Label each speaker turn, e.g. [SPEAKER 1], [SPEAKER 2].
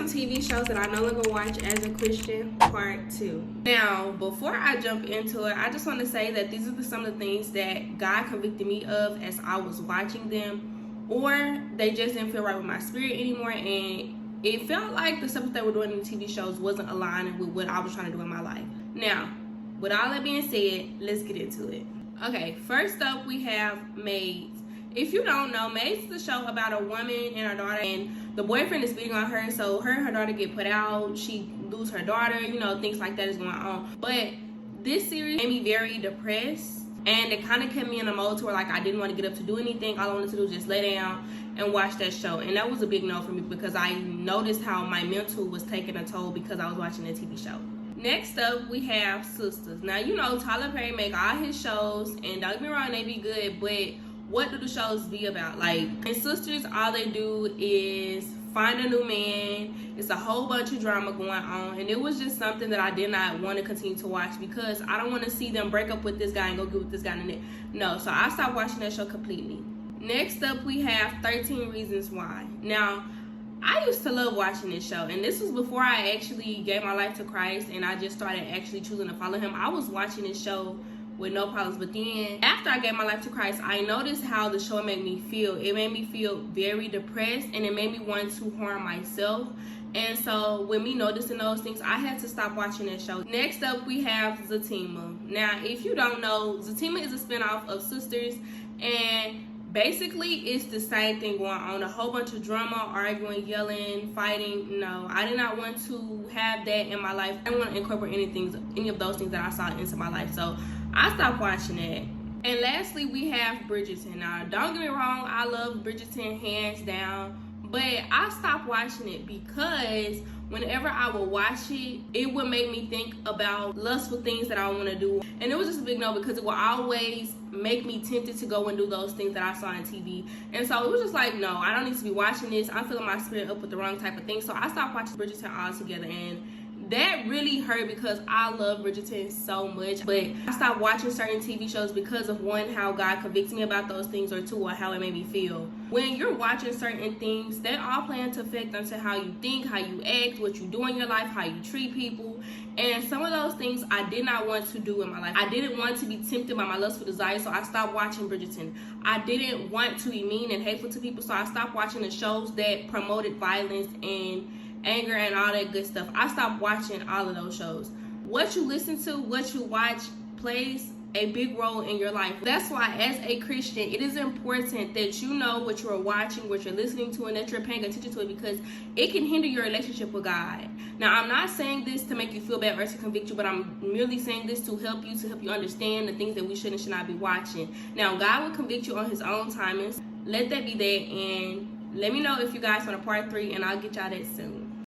[SPEAKER 1] some TV shows that I no longer watch as a Christian, part 2. Now, before I jump into it, I just want to say that these are some of the things that God convicted me of as I was watching them, or they just didn't feel right with my spirit anymore, and it felt like the stuff that they were doing in the TV shows wasn't aligning with what I was trying to do in my life. Now, with all that being said, let's get into it. Okay, first up we have Maids. If you don't know, Maids is a show about a woman and her daughter, and the boyfriend is beating on her, so her and her daughter get put out. She lose her daughter, you know, things like that is going on. But this series made me very depressed, and it kind of kept me in a mode to where like I didn't want to get up to do anything. All I wanted to do was just lay down and watch that show, and that was a big no for me because I noticed how my mental was taking a toll because I was watching a TV show. Next up, we have Sisters. Now, you know, Tyler Perry make all his shows, and don't get me wrong, they be good, but what do the shows be about? Like, in Sisters, all they do is find a new man. It's a whole bunch of drama going on, and it was just something that I did not want to continue to watch because I don't want to see them break up with this guy and go get with this guy in it. No, so I stopped watching that show completely. Next up, we have 13 Reasons Why. Now, I used to love watching this show, and this was before I actually gave my life to Christ and I just started actually choosing to follow him. I was watching this show with no problems, but then after I gave my life to Christ, I noticed how the show made me feel. It made me feel very depressed, and it made me want to harm myself. And so with me noticing those things, I had to stop watching that show. Next up, we have Zatima. Now, if you don't know, Zatima is a spinoff of Sisters, and basically it's the same thing going on. A whole bunch of drama, arguing, yelling, fighting. No, I did not want to have that in my life. I didn't want to incorporate any of those things that I saw into my life, so I stopped watching it. And lastly, we have Bridgerton. Now, don't get me wrong, I love Bridgerton hands down, but I stopped watching it because whenever I would watch it, it would make me think about lustful things that I want to do. And it was just a big no because it would always make me tempted to go and do those things that I saw on TV. And so it was just like, no, I don't need to be watching this. I'm filling my spirit up with the wrong type of thing. So I stopped watching Bridgerton altogether, and that really hurt because I love Bridgerton so much. But I stopped watching certain TV shows because of, one, how God convicts me about those things, or two, or how it made me feel. When you're watching certain things, they all plan to affect onto how you think, how you act, what you do in your life, how you treat people. And some of those things I did not want to do in my life. I didn't want to be tempted by my lustful desires, so I stopped watching Bridgerton. I didn't want to be mean and hateful to people, so I stopped watching the shows that promoted violence and anger and all that good stuff. I stopped watching all of those shows. What you listen to, what you watch plays a big role in your life. That's why as a Christian, it is important that you know what you're watching, what you're listening to, and that you're paying attention to it, because it can hinder your relationship with God. Now, I'm not saying this to make you feel bad or to convict you, but I'm merely saying this to help you understand the things that we should and should not be watching. Now, God will convict you on his own timings. Let that be that, and let me know if you guys want a part 3, and I'll get y'all that soon.